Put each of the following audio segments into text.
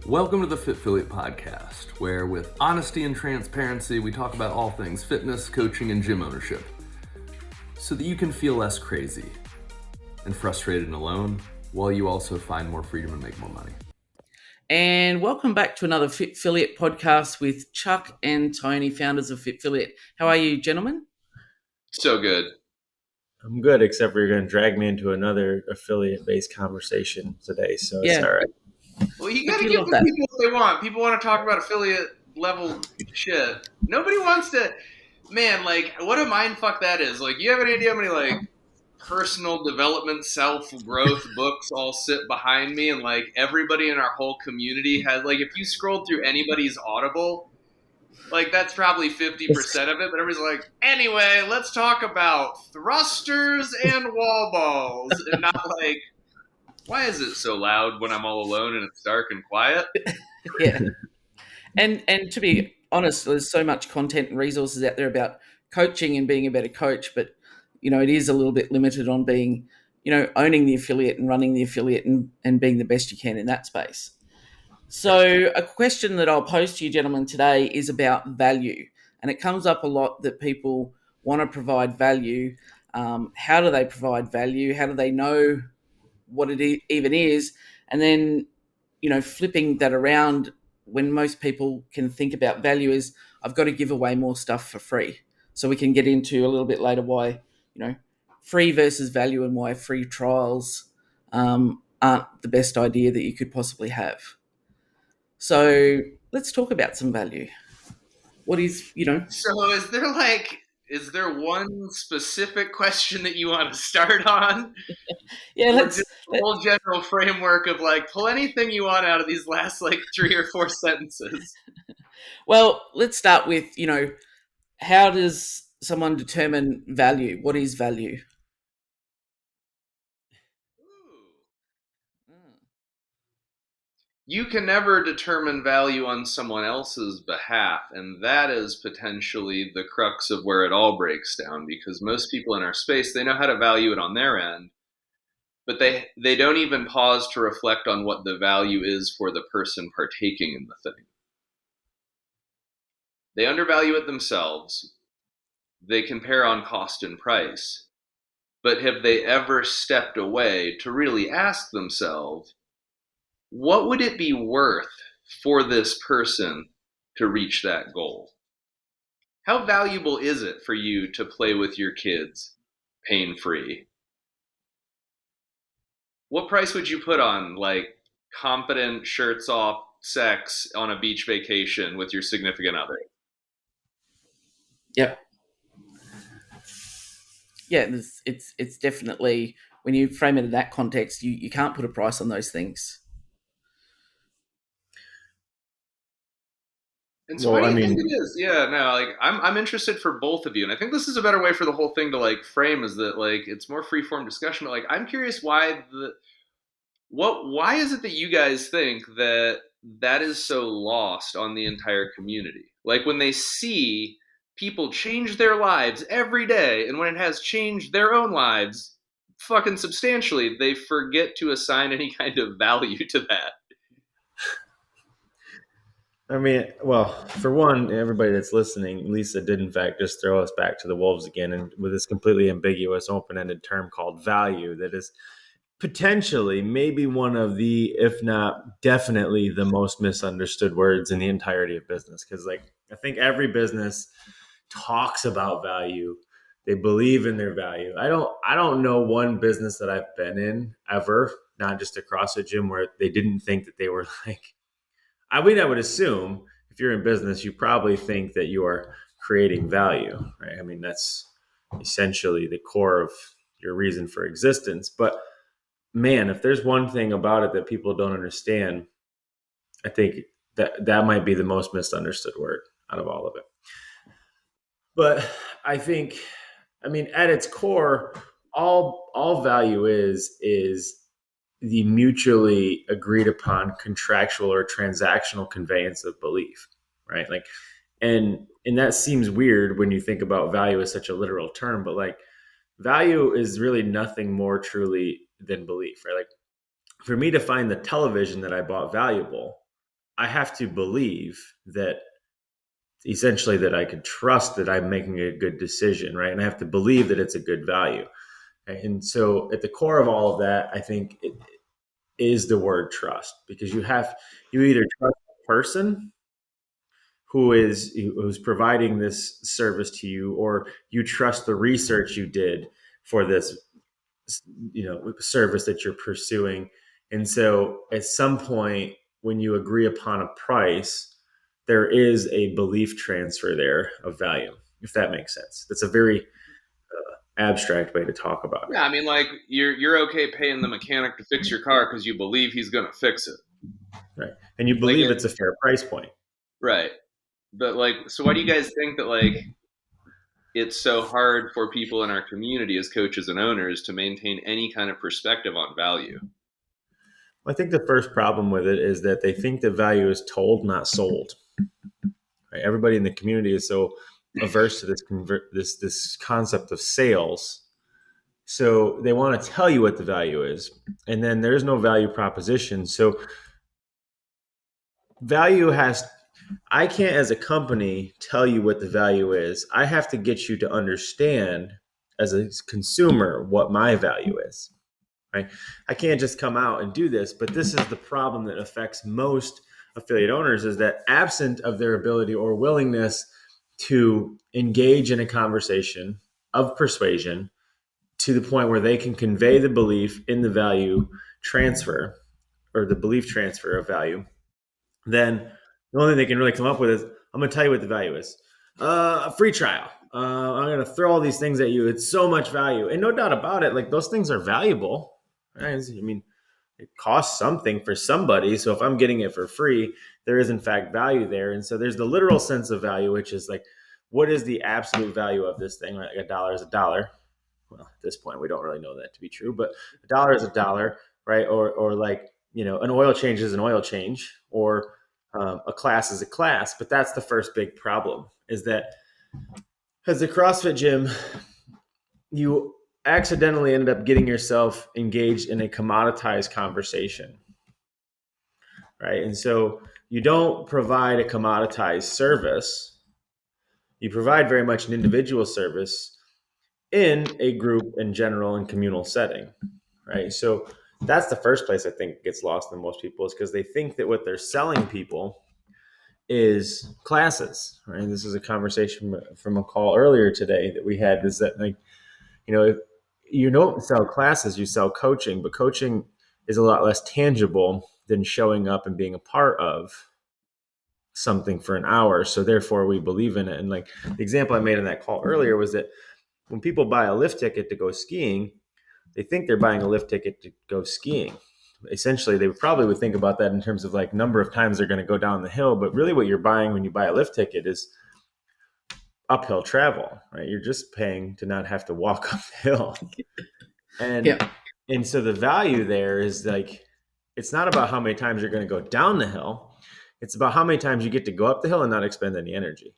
Welcome to the FitFiliate Podcast, where with honesty and transparency, we talk about all things fitness, coaching, and gym ownership, so that you can feel less crazy and frustrated and alone, while you also find more freedom and make more money. And welcome back to another FitFiliate podcast with Chuck and Tony, founders of FitFiliate. How are you, gentlemen? So good. I'm good, except for you're going to drag me into another affiliate-based conversation today, so it's all right. Well, you got to give the people what they want. People want to talk about affiliate level shit. Nobody wants to. Man, like, what a mind fuck that is. Like, you have any idea how many, like, personal development, self-growth books all sit behind me, and, like, everybody in our whole community has, like, if you scrolled through anybody's Audible, like, that's probably 50% of it, but everybody's like, anyway, let's talk about thrusters and wall balls, and not like, why is it so loud when I'm all alone and it's dark and quiet? Yeah. And to be honest, there's so much content and resources out there about coaching and being a better coach, but, you know, it is a little bit limited on being, you know, owning the affiliate and running the affiliate and being the best you can in that space. So a question that I'll pose to you, gentlemen, today is about value. And it comes up a lot that people want to provide value. How do they provide value? How do they know what it even is? And then, you know, flipping that around, when most people can think about value is, I've got to give away more stuff for free. So we can get into a little bit later why, you know, free versus value and why free trials aren't the best idea that you could possibly have. So let's talk about some value. What is, you know? So is there one specific question that you want to start on? Yeah, let's just the whole general framework of, like, pull anything you want out of these last, like, 3 or 4 sentences. Well, let's start with, you know, how does someone determine value? What is value? You can never determine value on someone else's behalf, and that is potentially the crux of where it all breaks down, because most people in our space, they know how to value it on their end, but they don't even pause to reflect on what the value is for the person partaking in the thing. They undervalue it themselves. They compare on cost and price. But have they ever stepped away to really ask themselves, what would it be worth for this person to reach that goal? How valuable is it for you to play with your kids pain-free? What price would you put on, like, confident, shirts off sex on a beach vacation with your significant other? Yep. Yeah, it's definitely, when you frame it in that context, you can't put a price on those things. And so, what do you think it is? Yeah, no, like, I'm interested for both of you, and I think this is a better way for the whole thing to, like, frame, is that, like, it's more free-form discussion. But, like, I'm curious why is it that you guys think that is so lost on the entire community? Like, when they see people change their lives every day, and when it has changed their own lives fucking substantially, they forget to assign any kind of value to that. I mean, well, for one, everybody that's listening, Lisa did in fact just throw us back to the wolves again, and with this completely ambiguous, open-ended term called value that is potentially maybe one of the, if not definitely the most misunderstood words in the entirety of business. Because, like, I think every business talks about value. They believe in their value. I don't know one business that I've been in ever, not just a CrossFit gym, where they didn't think that they were like, I would assume if you're in business, you probably think that you are creating value, right? I mean, that's essentially the core of your reason for existence. But man, if there's one thing about it that people don't understand, I think that might be the most misunderstood word out of all of it. But I think, I mean, at its core, all value is the mutually agreed upon contractual or transactional conveyance of belief, right? Like, and that seems weird when you think about value as such a literal term, but, like, value is really nothing more truly than belief, right? Like, for me to find the television that I bought valuable, I have to believe that essentially that I can trust that I'm making a good decision, right? And I have to believe that it's a good value. Right? And so at the core of all of that, I think it is the word trust, because you either trust the person who's providing this service to you, or you trust the research you did for this service that you're pursuing. And so at some point when you agree upon a price, there is a belief transfer there of value, if that makes sense. That's a very abstract way to talk about it. Yeah, I mean, like you're okay paying the mechanic to fix your car because you believe he's going to fix it, right? And you believe it's a fair price point, right? But like, so why do you guys think that like it's so hard for people in our community as coaches and owners to maintain any kind of perspective on value? I think the first problem with it is that they think that value is told, not sold. Right? Everybody in the community is so averse to this concept of sales. So they want to tell you what the value is, and then there's no value proposition. So I can't, as a company, tell you what the value is. I have to get you to understand as a consumer what my value is. Right? I can't just come out and do this, but this is the problem that affects most affiliate owners, is that absent of their ability or willingness to engage in a conversation of persuasion to the point where they can convey the belief in the value transfer, or the belief transfer of value, then the only thing they can really come up with is, I'm going to tell you what the value is. A free trial. I'm going to throw all these things at you. It's so much value. And no doubt about it, like, those things are valuable. Right? I mean, it costs something for somebody. So if I'm getting it for free, there is in fact value there. And so there's the literal sense of value, which is like, what is the absolute value of this thing? Right? Like $1 is $1. Well, at this point, we don't really know that to be true, but $1 is $1, right? Or like, an oil change is an oil change, or a class is a class. But that's the first big problem, is that as a CrossFit gym, you accidentally ended up getting yourself engaged in a commoditized conversation, right? And so you don't provide a commoditized service. You provide very much an individual service in a group and general and communal setting, right? So that's the first place I think gets lost in most people, is because they think that what they're selling people is classes, right? And this is a conversation from a call earlier today that we had, is that, like, if you don't sell classes, you sell coaching, but coaching is a lot less tangible than showing up and being a part of something for an hour. So therefore we believe in it. And like the example I made in that call earlier was that when people buy a lift ticket to go skiing, they think they're buying a lift ticket to go skiing. Essentially, they probably would think about that in terms of like number of times they're going to go down the hill. But really what you're buying when you buy a lift ticket is uphill travel, right? You're just paying to not have to walk up the hill. And so the value there is like, it's not about how many times you're going to go down the hill. It's about how many times you get to go up the hill and not expend any energy.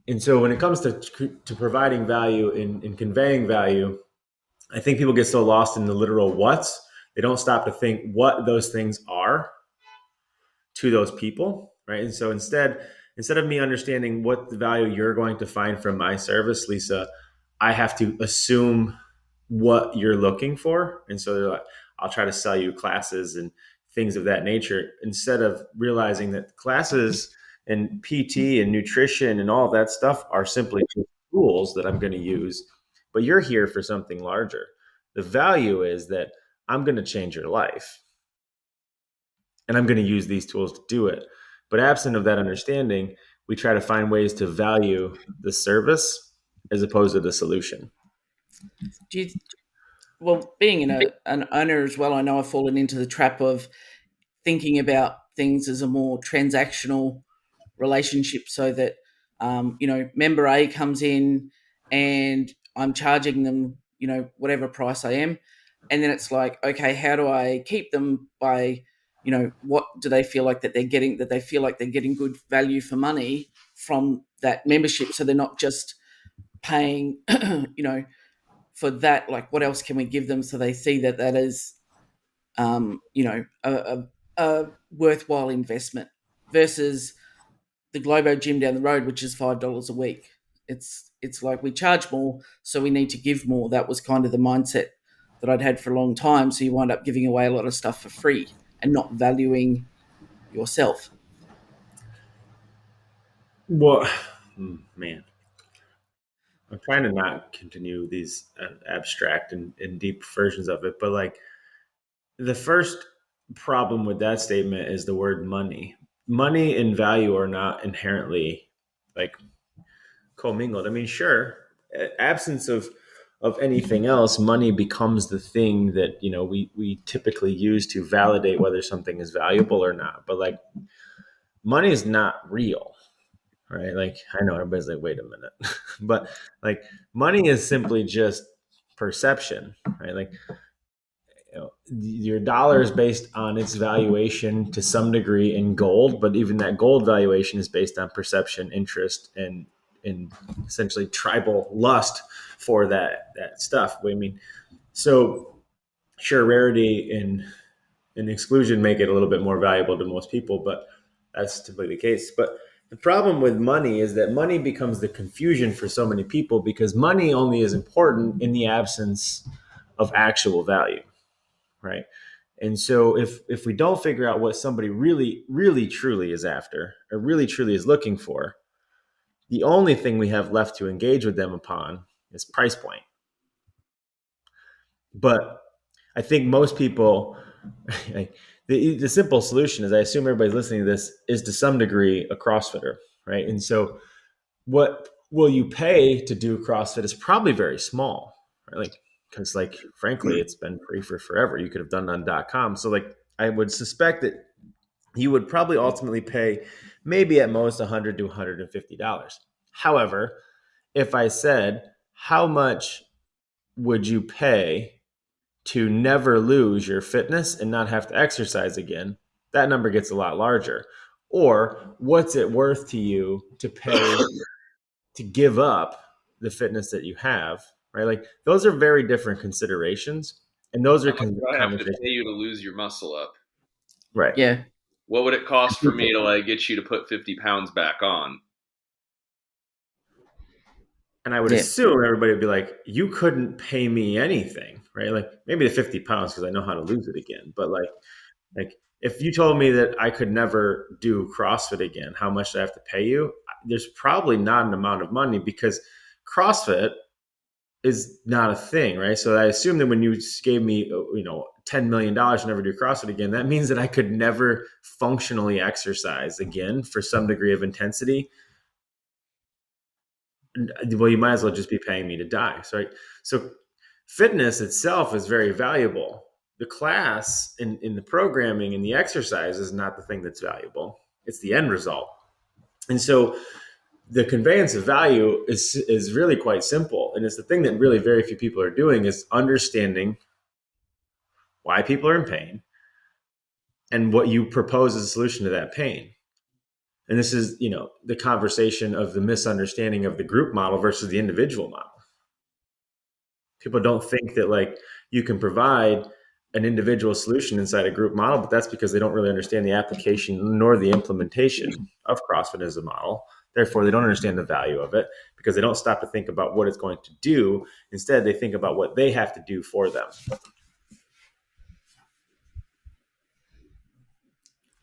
And so when it comes to providing value and conveying value, I think people get so lost in the literal what's, they don't stop to think what those things are to those people, right? And so instead of me understanding what the value you're going to find from my service, Lisa, I have to assume what you're looking for. And so I'll try to sell you classes and things of that nature, instead of realizing that classes and PT and nutrition and all that stuff are simply tools that I'm going to use, but you're here for something larger. The value is that I'm going to change your life, and I'm going to use these tools to do it. But absent of that understanding, we try to find ways to value the service as opposed to the solution. Well, being an owner as well, I know I've fallen into the trap of thinking about things as a more transactional relationship, so that member A comes in and I'm charging them whatever price I am, and then it's like, okay, how do I keep them by what do they feel like that they're getting, that they feel like they're getting good value for money from that membership, so they're not just paying for that. Like, what else can we give them so they see that is a a worthwhile investment versus the Globo gym down the road, which is $5 a week. It's like we charge more, so we need to give more. That was kind of the mindset that I'd had for a long time. So you wind up giving away a lot of stuff for free and not valuing yourself. Well, man, I'm trying to not continue these abstract and deep versions of it, but like the first problem with that statement is the word money. Money and value are not inherently like commingled. I mean, sure, absence of anything else, money becomes the thing that we typically use to validate whether something is valuable or not. But like, money is not real, right? Like, I know everybody's like, wait a minute, but like, money is simply just perception, right? Like, your dollar is based on its valuation to some degree in gold, but even that gold valuation is based on perception, interest, and essentially tribal lust for that stuff. I mean, so sure, rarity and exclusion make it a little bit more valuable to most people, but that's typically the case. But the problem with money is that money becomes the confusion for so many people because money only is important in the absence of actual value. Right. And so if we don't figure out what somebody really, really, truly is after or really, truly is looking for, the only thing we have left to engage with them upon is price point. But I think most people, the simple solution is, I assume everybody's listening to this, is to some degree a CrossFitter, right? And so what will you pay to do CrossFit is probably very small, right? Like, because like, frankly, it's been free for forever. You could have done it on .com. So like, I would suspect that you would probably ultimately pay maybe at most $100 to $150. However, if I said, how much would you pay to never lose your fitness and not have to exercise again, that number gets a lot larger. Or what's it worth to you to pay to give up the fitness that you have, right? Like, those are very different considerations, and those are How much do I have to pay you to lose your muscle up? Right. Yeah. What would it cost for me to like get you to put 50 pounds back on? And I would assume everybody would be like, you couldn't pay me anything, right? Like, maybe the 50 pounds because I know how to lose it again. But like if you told me that I could never do CrossFit again, how much do I have to pay you? There's probably not an amount of money because CrossFit is not a thing, right? So I assume that when you gave me, $10 million to never do CrossFit again, that means that I could never functionally exercise again for some degree of intensity. Well, you might as well just be paying me to die. So fitness itself is very valuable. The class in the programming and the exercise is not the thing that's valuable. It's the end result. And so the conveyance of value is really quite simple. And it's the thing that really very few people are doing, is understanding why people are in pain and what you propose as a solution to that pain. And this is, the conversation of the misunderstanding of the group model versus the individual model. People don't think that like you can provide an individual solution inside a group model, but that's because they don't really understand the application nor the implementation of CrossFit as a model. Therefore, they don't understand the value of it because they don't stop to think about what it's going to do. Instead, they think about what they have to do for them.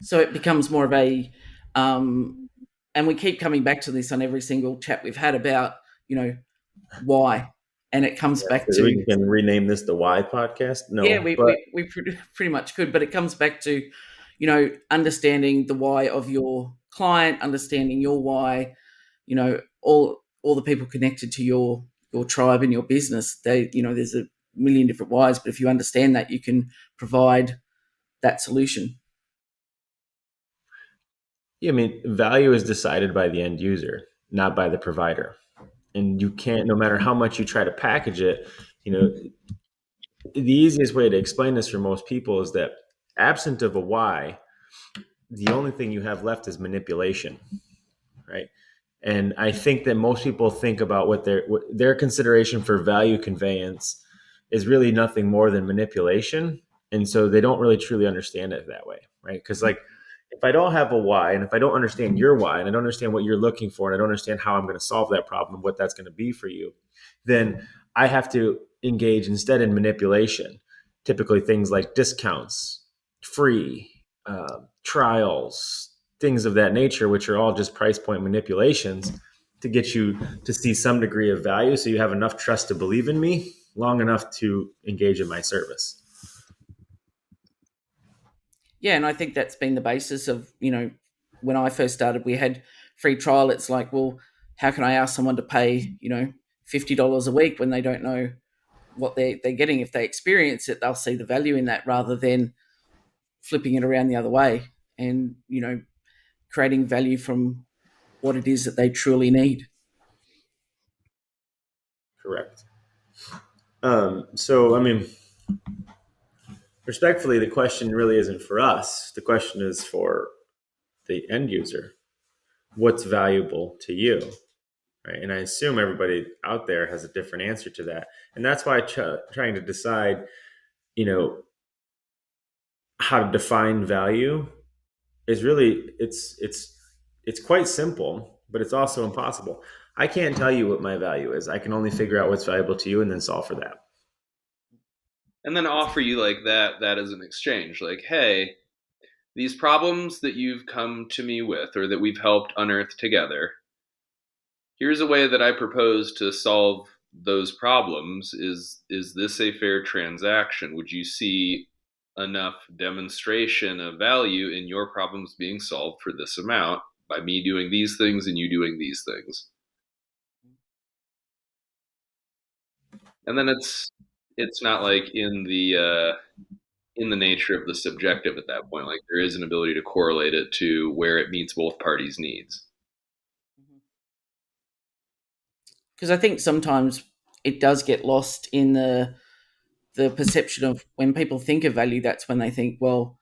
So it becomes more of a, and we keep coming back to this on every single chat we've had about, why. And it comes back to... We can rename this the Why podcast? No. Yeah, we pretty much could, but it comes back to, understanding the why of your client, understanding your why, all the people connected to your tribe and your business. They, there's a million different whys, but if you understand that, you can provide that solution. Yeah, I mean, value is decided by the end user, not by the provider. And you can't, no matter how much you try to package it, the easiest way to explain this for most people is that absent of a why, the only thing you have left is manipulation, right? And I think that most people think about what their consideration for value conveyance is really nothing more than manipulation. And so they don't really truly understand it that way, right? Because like if I don't have a why, and if I don't understand your why, and I don't understand what you're looking for, and I don't understand how I'm going to solve that problem and what that's going to be for you, then I have to engage instead in manipulation. Typically things like discounts, free, trials, things of that nature, which are all just price point manipulations to get you to see some degree of value so you have enough trust to believe in me long enough to engage in my service. Yeah, and I think that's been the basis of, when I first started, we had free trial. It's like, well, how can I ask someone to pay, $50 a week when they don't know what they're getting? If they experience it, they'll see the value in that rather than flipping it around the other way and, creating value from what it is that they truly need. Correct. So, I mean, respectfully, the question really isn't for us. The question is for the end user. What's valuable to you? Right? And I assume everybody out there has a different answer to that. And that's why trying to decide, how to define value is really, it's quite simple, but it's also impossible. I can't tell you what my value is. I can only figure out what's valuable to you and then solve for that. And then offer you like that as an exchange. Like, hey, these problems that you've come to me with or that we've helped unearth together, here's a way that I propose to solve those problems. Is this a fair transaction? Would you see enough demonstration of value in your problems being solved for this amount by me doing these things and you doing these things? And then it's not like in the nature of the subjective at that point. Like there is an ability to correlate it to where it meets both parties' needs. Because I think sometimes it does get lost in the perception of when people think of value, that's when they think, well,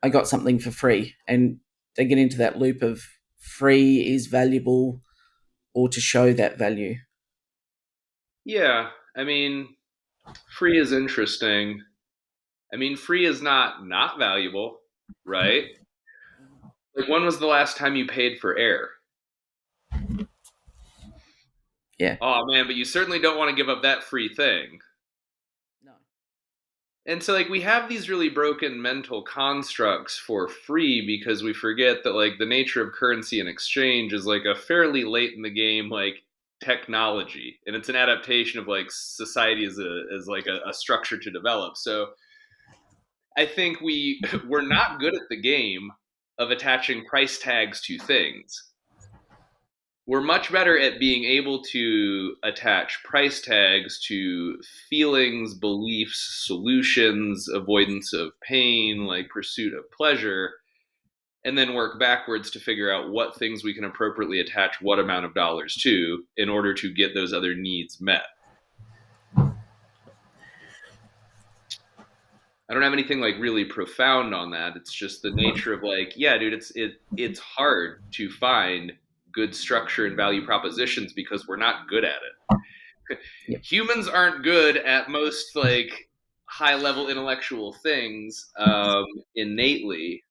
I got something for free. And they get into that loop of free is valuable or to show that value. Yeah. I mean, free is interesting. I mean, free is not valuable, right? Like, when was the last time you paid for air? Yeah. Oh, man, but you certainly don't want to give up that free thing. No. And so, like, we have these really broken mental constructs for free because we forget that, like, the nature of currency and exchange is, like, a fairly late in the game, like, technology. And it's an adaptation of, like, society as a structure to develop. So I think we're not good at the game of attaching price tags to things. We're much better at being able to attach price tags to feelings, beliefs, solutions, avoidance of pain, like pursuit of pleasure, and then work backwards to figure out what things we can appropriately attach what amount of dollars to in order to get those other needs met. I don't have anything like really profound on that. It's just the nature of like, yeah, dude, it's hard to find good structure and value propositions because we're not good at it. Yeah. Humans aren't good at most like high level intellectual things innately.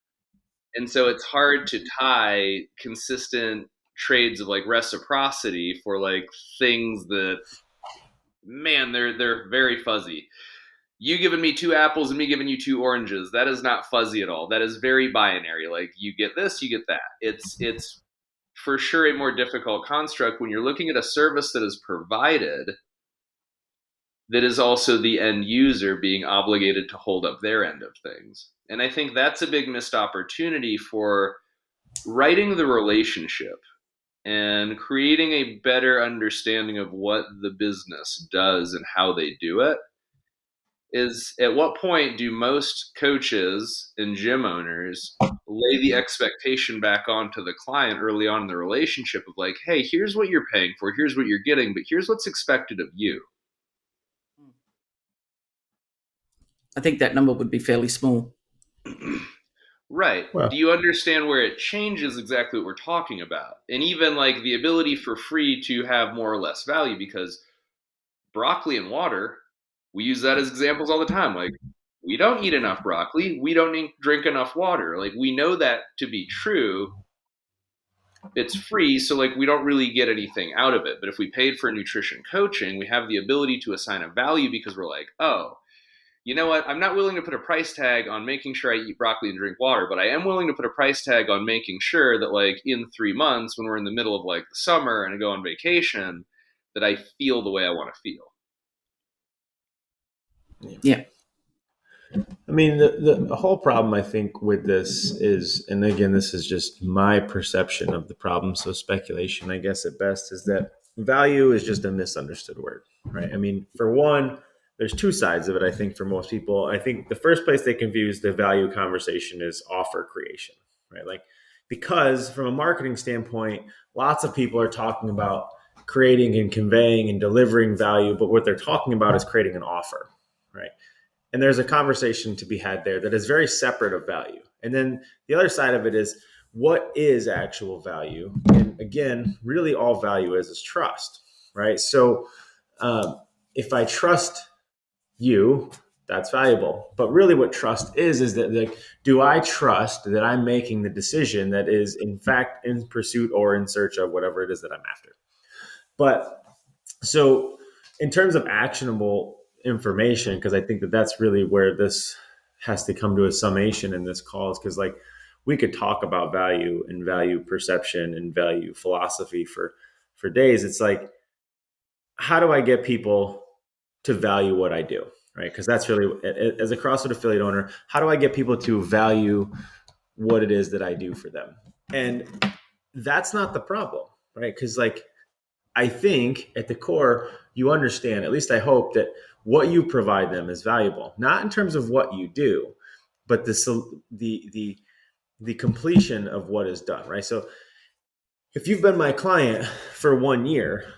And so it's hard to tie consistent trades of like reciprocity for like things that, man, they're very fuzzy. You giving me 2 apples and me giving you 2 oranges, that is not fuzzy at all. That is very binary. Like you get this, you get that. It's for sure a more difficult construct when you're looking at a service that is provided that is also the end user being obligated to hold up their end of things. And I think that's a big missed opportunity for writing the relationship and creating a better understanding of what the business does and how they do it. Is at what point do most coaches and gym owners lay the expectation back onto the client early on in the relationship of like, hey, here's what you're paying for, here's what you're getting, but here's what's expected of you. I think that number would be fairly small. Right. Well, do you understand where it changes exactly what we're talking about? And even like the ability for free to have more or less value, because broccoli and water, we use that as examples all the time. Like we don't eat enough broccoli. We don't drink enough water. Like, we know that to be true. It's free, so like we don't really get anything out of it. But if we paid for nutrition coaching, we have the ability to assign a value because we're like, oh, you know what? I'm not willing to put a price tag on making sure I eat broccoli and drink water, but I am willing to put a price tag on making sure that like in 3 months when we're in the middle of like the summer and I go on vacation, that I feel the way I want to feel. Yeah. I mean, the whole problem, I think, with this is, and again, this is just my perception of the problem, so speculation, I guess, at best, is that value is just a misunderstood word, right? I mean, for one, there's two sides of it, I think, for most people. I think the first place they confuse the value conversation is offer creation, right? Like, because from a marketing standpoint, lots of people are talking about creating and conveying and delivering value, but what they're talking about is creating an offer, right? And there's a conversation to be had there that is very separate of value. And then the other side of it is, what is actual value? And again, really all value is trust, right? So if I trust you, that's valuable. But really what trust is that, like, do I trust that I'm making the decision that is in fact in pursuit or in search of whatever it is that I'm after? But so in terms of actionable information, because I think that that's really where this has to come to a summation in this call, is because like we could talk about value and value perception and value philosophy for days. It's like, how do I get people to value what I do, right? Because that's really, as a CrossFit affiliate owner, how do I get people to value what it is that I do for them? And that's not the problem, right? Because like, I think at the core, you understand, at least I hope, that what you provide them is valuable, not in terms of what you do, but the completion of what is done, right? So if you've been my client for 1 year,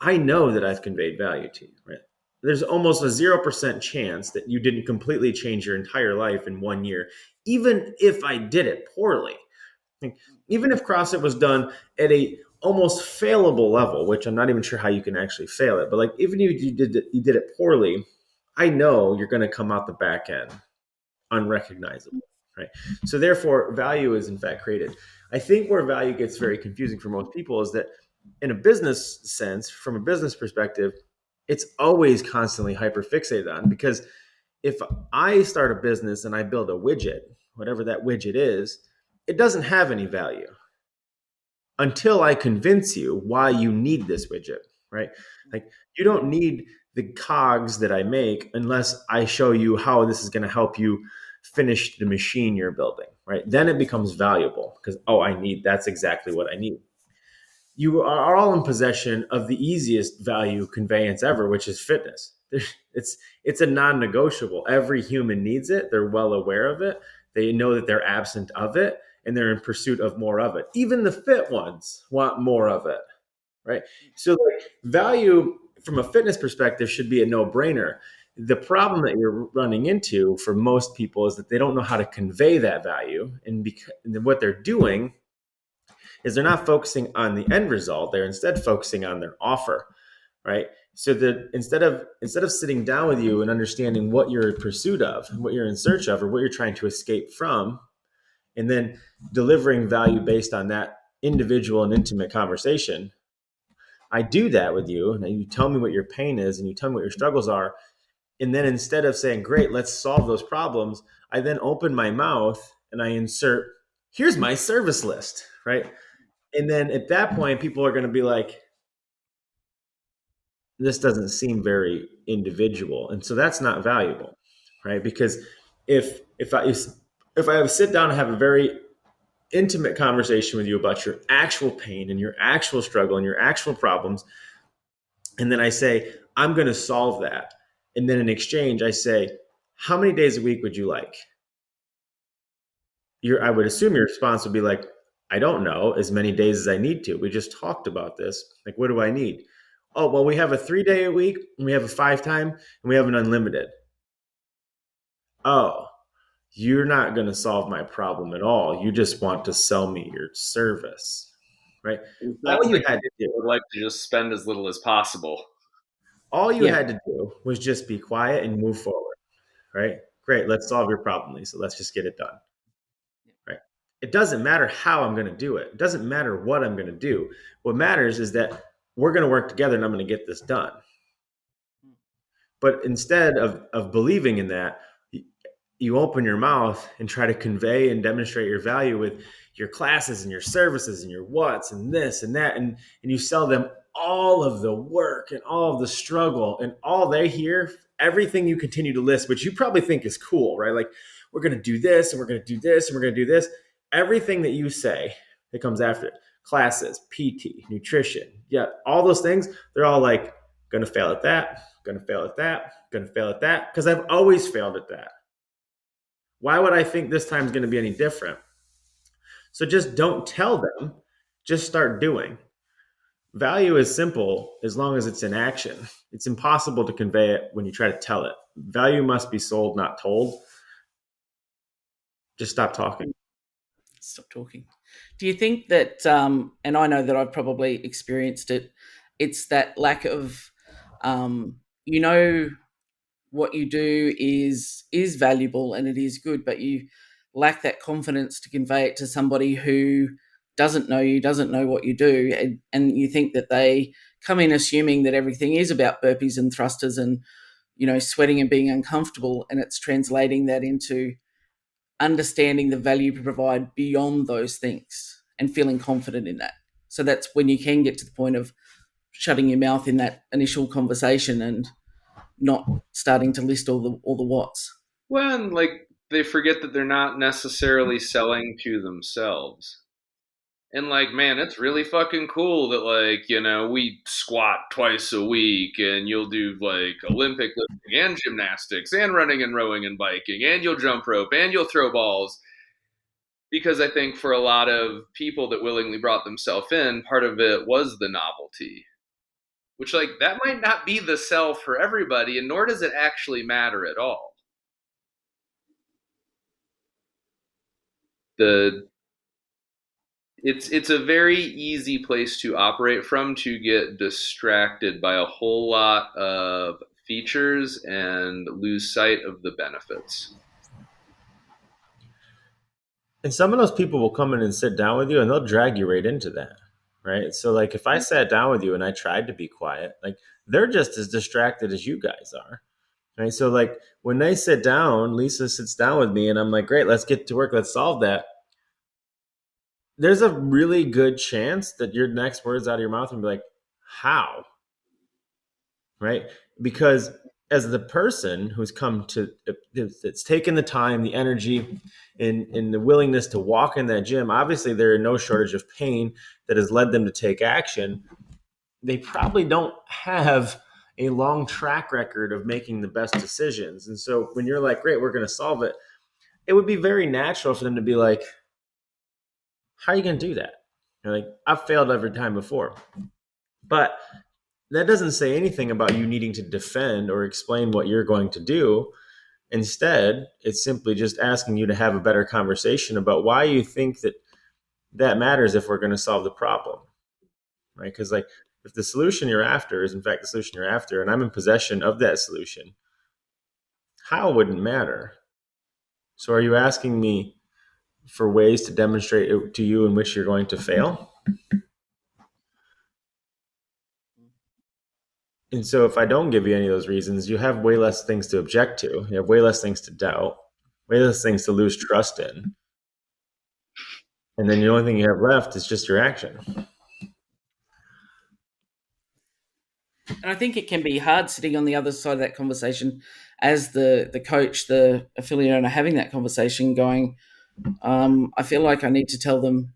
I know that I've conveyed value to you, right? There's almost a 0% chance that you didn't completely change your entire life in 1 year, even if I did it poorly. Even if CrossFit was done at a almost failable level, which I'm not even sure how you can actually fail it, but like even if you did it poorly, I know you're going to come out the back end unrecognizable, right? So therefore, value is in fact created. I think where value gets very confusing for most people is that in a business sense, from a business perspective, it's always constantly hyperfixated on, because if I start a business and I build a widget, whatever that widget is, it doesn't have any value until I convince you why you need this widget, right? Like, you don't need the cogs that I make unless I show you how this is going to help you finish the machine you're building, right? Then it becomes valuable because, that's exactly what I need. You are all in possession of the easiest value conveyance ever, which is fitness. It's a non-negotiable. Every human needs it. They're well aware of it. They know that they're absent of it, and they're in pursuit of more of it. Even the fit ones want more of it, right? So value from a fitness perspective should be a no-brainer. The problem that you're running into for most people is that they don't know how to convey that value. And what they're doing is they're not focusing on the end result. They're instead focusing on their offer, right? So that instead of sitting down with you and understanding what you're in pursuit of, what you're in search of, or what you're trying to escape from, and then delivering value based on that individual and intimate conversation, I do that with you, and you tell me what your pain is, and you tell me what your struggles are. And then instead of saying, great, let's solve those problems, I then open my mouth and I insert, here's my service list, right? And then at that point, people are going to be like, this doesn't seem very individual. And so that's not valuable, right? Because if I sit down and have a very intimate conversation with you about your actual pain and your actual struggle and your actual problems, and then I say, I'm going to solve that. And then in exchange, I say, how many days a week would you like? I would assume your response would be like, I don't know, as many days as I need to. We just talked about this. Like, what do I need? Oh, well, we have a 3-day a week, and we have a 5-time, and we have an unlimited. Oh, you're not going to solve my problem at all. You just want to sell me your service, right? All you had to do, would like to just spend as little as possible. All you had to do was just be quiet and move forward, right? great, let's solve your problem, Lisa. Let's just get it done. Right? It doesn't matter how I'm going to do it. It doesn't matter what I'm going to do. What matters is that we're going to work together and I'm going to get this done. But instead of believing in that, you open your mouth and try to convey and demonstrate your value with your classes and your services and your what's and this and that. And you sell them all of the work and all of the struggle, and all they hear, everything you continue to list, which you probably think is cool, right? Like, we're going to do this and we're going to do this and we're going to do this. Everything that you say that comes after it, classes, PT, nutrition, yeah, all those things, they're all like, going to fail at that, going to fail at that, going to fail at that, because I've always failed at that. Why would I think this time is going to be any different? So just don't tell them, just start doing. Value is simple as long as it's in action. It's impossible to convey it when you try to tell it. Value must be sold, not told. Just stop talking. Stop talking. Do you think that, and I know that I've probably experienced it, it's that lack of, what you do is valuable and it is good, but you lack that confidence to convey it to somebody who doesn't know you, doesn't know what you do, and you think that they come in assuming that everything is about burpees and thrusters and, sweating and being uncomfortable, and it's translating that into understanding the value you provide beyond those things and feeling confident in that. So that's when you can get to the point of shutting your mouth in that initial conversation and not starting to list all the what's. Well, and they forget that they're not necessarily selling to themselves. And man, it's really fucking cool that we squat twice a week and you'll do Olympic lifting and gymnastics and running and rowing and biking and you'll jump rope and you'll throw balls. Because I think for a lot of people that willingly brought themselves in, part of it was the novelty. Which, that might not be the sell for everybody, and nor does it actually matter at all. It's a very easy place to operate from, to get distracted by a whole lot of features and lose sight of the benefits. And some of those people will come in and sit down with you and they'll drag you right into that. Right. So if I sat down with you and I tried to be quiet, they're just as distracted as you guys are. Right. So when they sit down, Lisa sits down with me and I'm like, great, let's get to work. Let's solve that. There's a really good chance that your next words out of your mouth will be like, how? Right. Because as the person who's come to, it's taken the time, the energy, and the willingness to walk in that gym, obviously there are no shortage of pain that has led them to take action. They probably don't have a long track record of making the best decisions. And so when you're like, great, we're going to solve it, it would be very natural for them to be like, how are you going to do that? You're like, I've failed every time before. But that doesn't say anything about you needing to defend or explain what you're going to do. Instead, it's simply just asking you to have a better conversation about why you think that matters if we're going to solve the problem, right? Because if the solution you're after is in fact the solution you're after, and I'm in possession of that solution, how wouldn't matter. So are you asking me for ways to demonstrate it to you in which you're going to fail? And so if I don't give you any of those reasons, you have way less things to object to. You have way less things to doubt, way less things to lose trust in. And then the only thing you have left is just your action. And I think it can be hard sitting on the other side of that conversation as the coach, the affiliate owner, having that conversation going, I feel like I need to tell them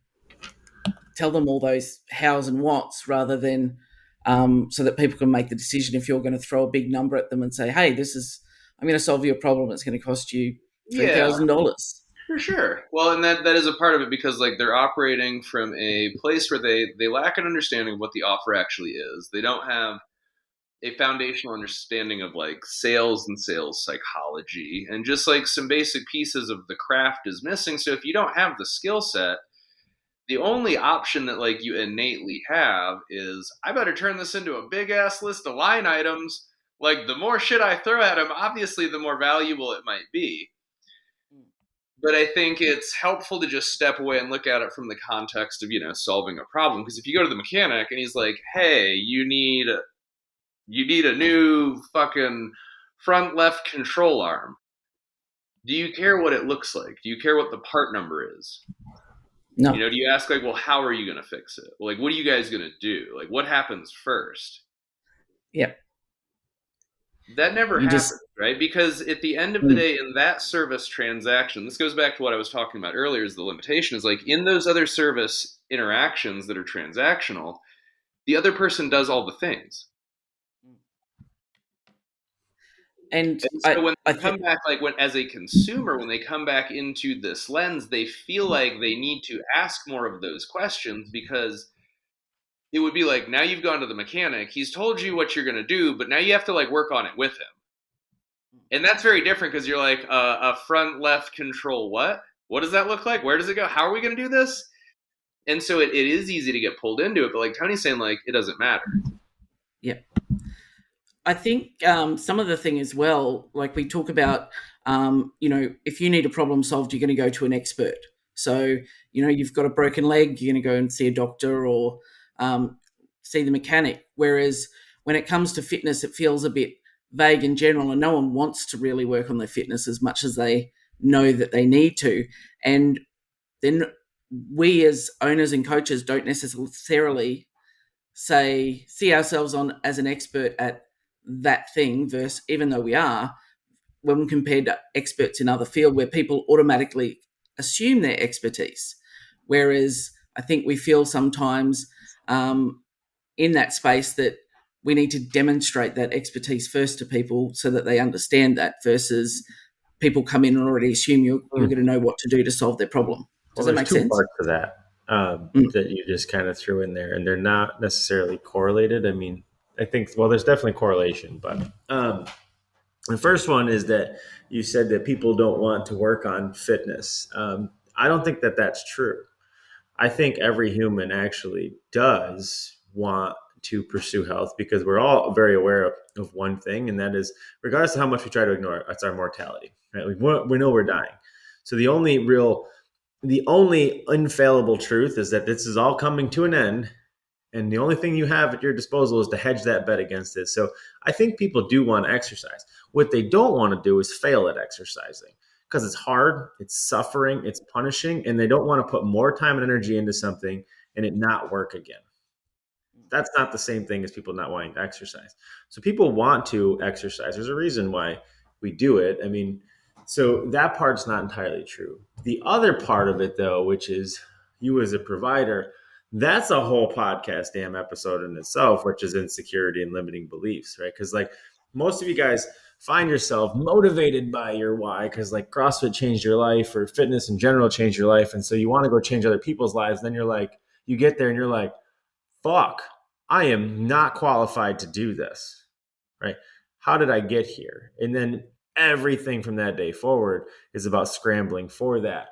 all those hows and whats rather than so that people can make the decision. If you're going to throw a big number at them and say, hey, I'm going to solve your problem, it's going to cost you $3,000. For sure. Well, and that is a part of it because they're operating from a place where they lack an understanding of what the offer actually is. They don't have a foundational understanding of sales and sales psychology, and just some basic pieces of the craft is missing. So if you don't have the skill set, the only option that you innately have is, I better turn this into a big ass list of line items Like, the more shit I throw at him, obviously the more valuable it might be. But I think it's helpful to just step away and look at it from the context of, solving a problem. Because if you go to the mechanic and he's like, hey, you need a new fucking front left control arm. Do you care what it looks like? Do you care what the part number is? No. Do you ask, like, well, how are you going to fix it? Well, like, what are you guys going to do? Like, what happens first? Yep. That never happens, right? Because at the end of the day, in that service transaction, this goes back to what I was talking about earlier, is the limitation is, like, in those other service interactions that are transactional, the other person does all the things. And so when they come back, like, as a consumer, when they come back into this lens, they feel like they need to ask more of those questions, because it would be like, now you've gone to the mechanic, he's told you what you're going to do, but now you have to, like, work on it with him. And that's very different, because you're like, a front left control what? What does that look like? Where does it go? How are we going to do this? And so it is easy to get pulled into it, but like Tony's saying, like, it doesn't matter. Yeah. I think some of the thing as well, like we talk about, if you need a problem solved, you're going to go to an expert. So, you've got a broken leg, you're going to go and see a doctor or see the mechanic. Whereas when it comes to fitness, it feels a bit vague and general, and no one wants to really work on their fitness as much as they know that they need to. And then we as owners and coaches don't necessarily see ourselves on as an expert at that thing, versus, even though we are, when compared to experts in other field where people automatically assume their expertise. Whereas I think we feel sometimes in that space that we need to demonstrate that expertise first to people so that they understand that, versus people come in and already assume you're going to know what to do to solve their problem. Does that make sense? There's two parts to that that you just kind of threw in there, and they're not necessarily correlated. I mean, I think, well, there's definitely correlation, but the first one is that you said that people don't want to work on fitness. I don't think that that's true. I think every human actually does want to pursue health, because we're all very aware of one thing, and that is, regardless of how much we try to ignore it, it's our mortality. Right? We know we're dying. So the only infallible truth is that this is all coming to an end. And the only thing you have at your disposal is to hedge that bet against it. So I think people do want to exercise. What they don't want to do is fail at exercising, because it's hard, it's suffering, it's punishing, and they don't want to put more time and energy into something and it not work again. That's not the same thing as people not wanting to exercise. So people want to exercise. There's a reason why we do it. I mean, so that part's not entirely true. The other part of it, though, which is you as a provider, that's a whole podcast damn episode in itself, which is insecurity and limiting beliefs, right? Because like most of you guys find yourself motivated by your why, because like CrossFit changed your life, or fitness in general changed your life. And so you want to go change other people's lives. Then you're like, you get there and you're like, fuck, I am not qualified to do this, right? How did I get here? And then everything from that day forward is about scrambling for that.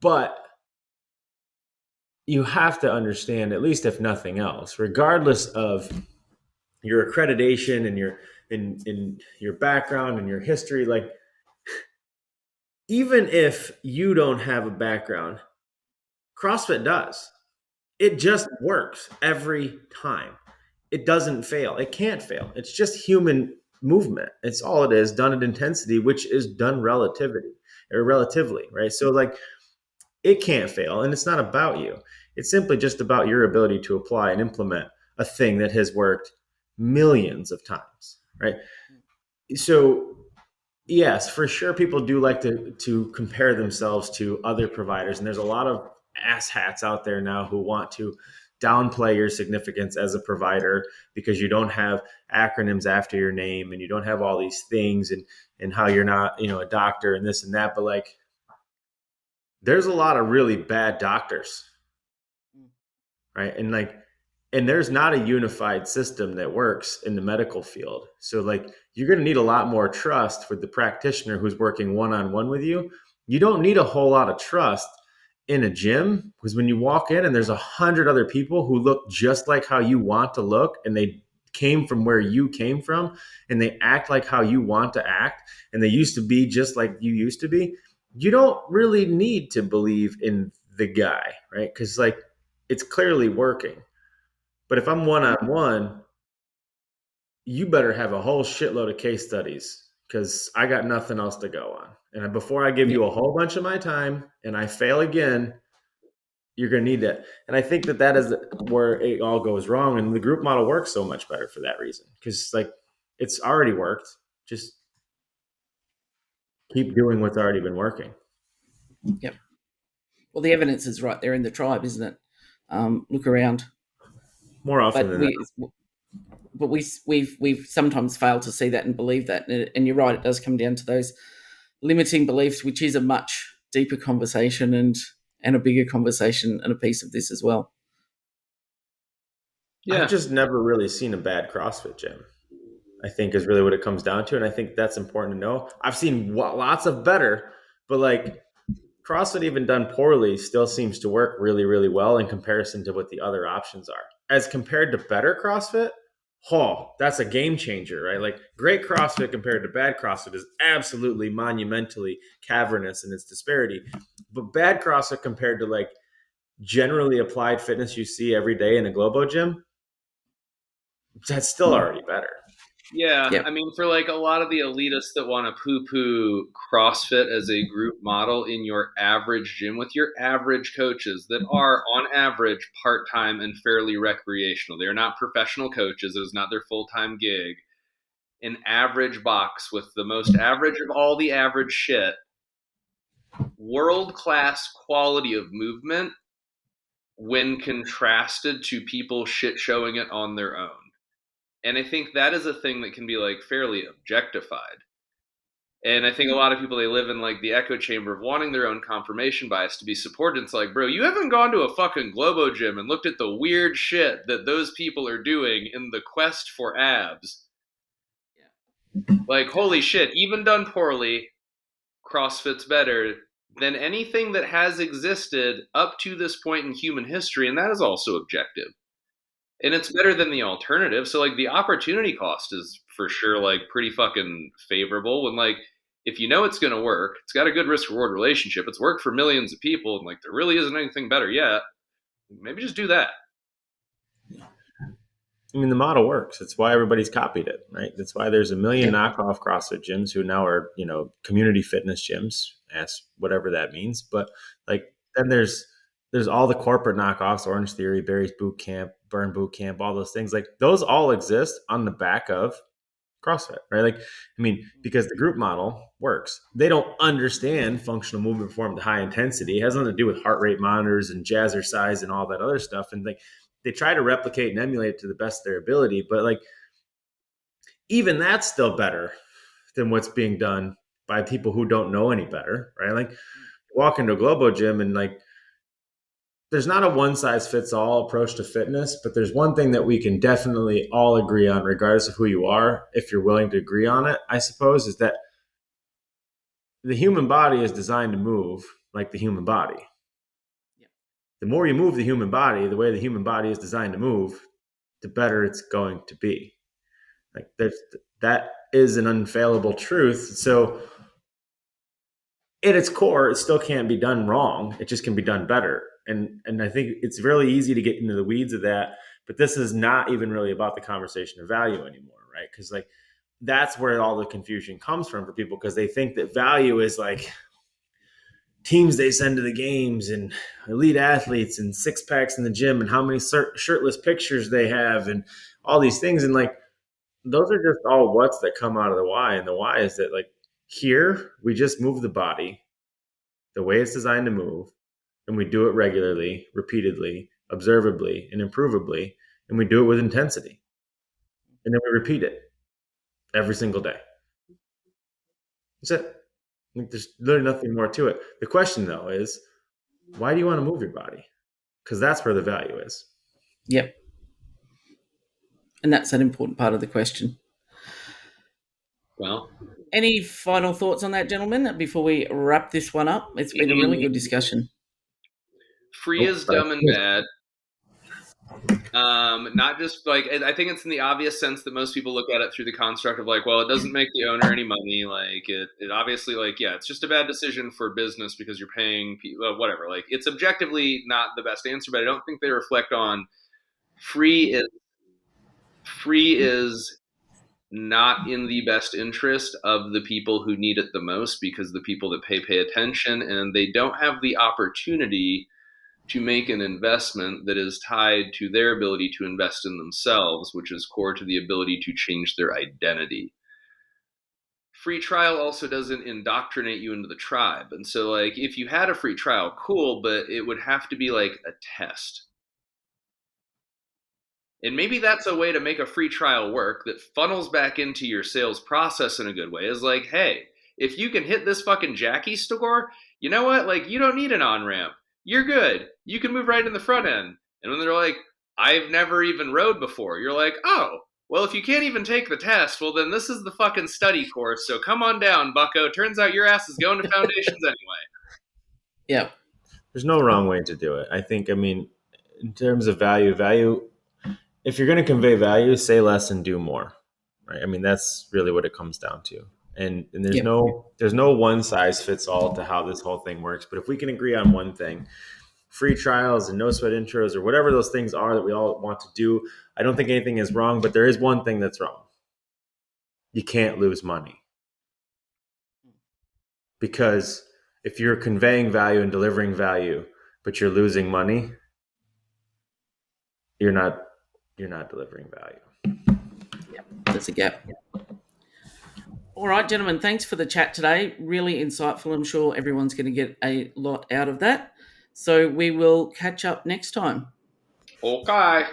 But you have to understand, at least if nothing else, regardless of your accreditation and in your background and your history, like even if you don't have a background, CrossFit does. It just works every time. It doesn't fail. It can't fail. It's just human movement. It's all it is, done at intensity, which is done relatively, right? So like it can't fail, and it's not about you. It's simply just about your ability to apply and implement a thing that has worked millions of times, right? So yes, for sure, people do like to compare themselves to other providers, and there's a lot of asshats out there now who want to downplay your significance as a provider because you don't have acronyms after your name and you don't have all these things and how you're not, a doctor and this and that. But like, there's a lot of really bad doctors, right? And there's not a unified system that works in the medical field. So like, you're going to need a lot more trust with the practitioner who's working one-on-one with you. You don't need a whole lot of trust in a gym, because when you walk in and there's 100 other people who look just like how you want to look and they came from where you came from and they act like how you want to act and they used to be just like you used to be, you don't really need to believe in the guy, right? Because like it's clearly working. But if I'm one-on-one, you better have a whole shitload of case studies because I got nothing else to go on. And before I give you a whole bunch of my time and I fail again, you're going to need that. And I think that is where it all goes wrong. And the group model works so much better for that reason because like it's already worked. Just keep doing what's already been working. Yep. Well, the evidence is right there in the tribe, isn't it? Look around. More often than that. But we've sometimes failed to see that and believe that. And you're right, it does come down to those limiting beliefs, which is a much deeper conversation and a bigger conversation and a piece of this as well. Yeah. I've just never really seen a bad CrossFit gym, I think is really what it comes down to. And I think that's important to know. I've seen lots of better, but like CrossFit even done poorly still seems to work really, really well in comparison to what the other options are. As compared to better CrossFit, that's a game changer, right? Like great CrossFit compared to bad CrossFit is absolutely monumentally cavernous in its disparity. But bad CrossFit compared to like generally applied fitness you see every day in a Globo gym, that's still already better. Yeah, I mean, for like a lot of the elitists that want to poo-poo CrossFit as a group model in your average gym with your average coaches that are on average part-time and fairly recreational. They're not professional coaches. It is not their full-time gig. An average box with the most average of all the average shit. World-class quality of movement when contrasted to people shit showing it on their own. And I think that is a thing that can be like fairly objectified. And I think a lot of people, they live in like the echo chamber of wanting their own confirmation bias to be supported. It's like, bro, you haven't gone to a fucking Globo gym and looked at the weird shit that those people are doing in the quest for abs. Yeah. Like, holy shit, even done poorly, CrossFit's better than anything that has existed up to this point in human history. And that is also objective. And it's better than the alternative. So like the opportunity cost is for sure like pretty fucking favorable when like if you know it's going to work, it's got a good risk reward relationship. It's worked for millions of people and like there really isn't anything better yet. Maybe just do that. I mean, the model works. It's why everybody's copied it, right? That's why there's a million knockoff CrossFit gyms who now are, community fitness gyms, as whatever that means. But like then there's all the corporate knockoffs, Orange Theory, Barry's Boot Camp, Burn Boot Camp, all those things. Like those all exist on the back of CrossFit, right? Like, I mean, because the group model works. They don't understand functional movement form to high intensity. It has nothing to do with heart rate monitors and jazzercise and all that other stuff. And like they try to replicate and emulate it to the best of their ability. But like even that's still better than what's being done by people who don't know any better, right? Like walk into a Globo gym and like there's not a one size fits all approach to fitness, but there's one thing that we can definitely all agree on, regardless of who you are, if you're willing to agree on it, I suppose, is that the human body is designed to move like the human body. Yeah. The more you move the human body, the way the human body is designed to move, the better it's going to be. Like that is an unfailable truth. So at its core, it still can't be done wrong. It just can be done better. And I think it's really easy to get into the weeds of that, but this is not even really about the conversation of value anymore, right? Because like that's where all the confusion comes from for people, because they think that value is like teams they send to the games and elite athletes and six packs in the gym and how many shirtless pictures they have and all these things. And like those are just all what's that come out of the why. And the why is that like here we just move the body the way it's designed to move. And we do it regularly, repeatedly, observably, and improvably. And we do it with intensity. And then we repeat it every single day. That's it. There's literally nothing more to it. The question, though, is why do you want to move your body? Because that's where the value is. Yep. And that's an important part of the question. Well, any final thoughts on that, gentlemen, before we wrap this one up? It's been a really good discussion. Free is dumb and bad. Not just like, I think it's in the obvious sense that most people look at it through the construct of like, well, it doesn't make the owner any money. Like it obviously like, yeah, it's just a bad decision for business because you're paying people, whatever. Like it's objectively not the best answer, but I don't think they reflect on free is not in the best interest of the people who need it the most, because the people that pay attention, and they don't have the opportunity to make an investment that is tied to their ability to invest in themselves, which is core to the ability to change their identity. Free trial also doesn't indoctrinate you into the tribe. And so like if you had a free trial, cool, but it would have to be like a test. And maybe that's a way to make a free trial work that funnels back into your sales process in a good way, is like, hey, if you can hit this fucking Jackie store, you know what? Like you don't need an on-ramp. You're good. You can move right in the front end. And when they're like, I've never even rode before, you're like, oh, well, if you can't even take the test, well, then this is the fucking study course. So come on down, bucko. Turns out your ass is going to foundations anyway. Yeah. There's no wrong way to do it. I think, I mean, in terms of value, if you're going to convey value, say less and do more, right? I mean, that's really what it comes down to. And there's no one size fits all to how this whole thing works. But if we can agree on one thing, free trials and no sweat intros or whatever those things are that we all want to do, I don't think anything is wrong, but there is one thing that's wrong. You can't lose money. Because if you're conveying value and delivering value, but you're losing money, you're not delivering value. Yep, there's a gap. All right, gentlemen, thanks for the chat today. Really insightful. I'm sure everyone's going to get a lot out of that. So we will catch up next time. Okay.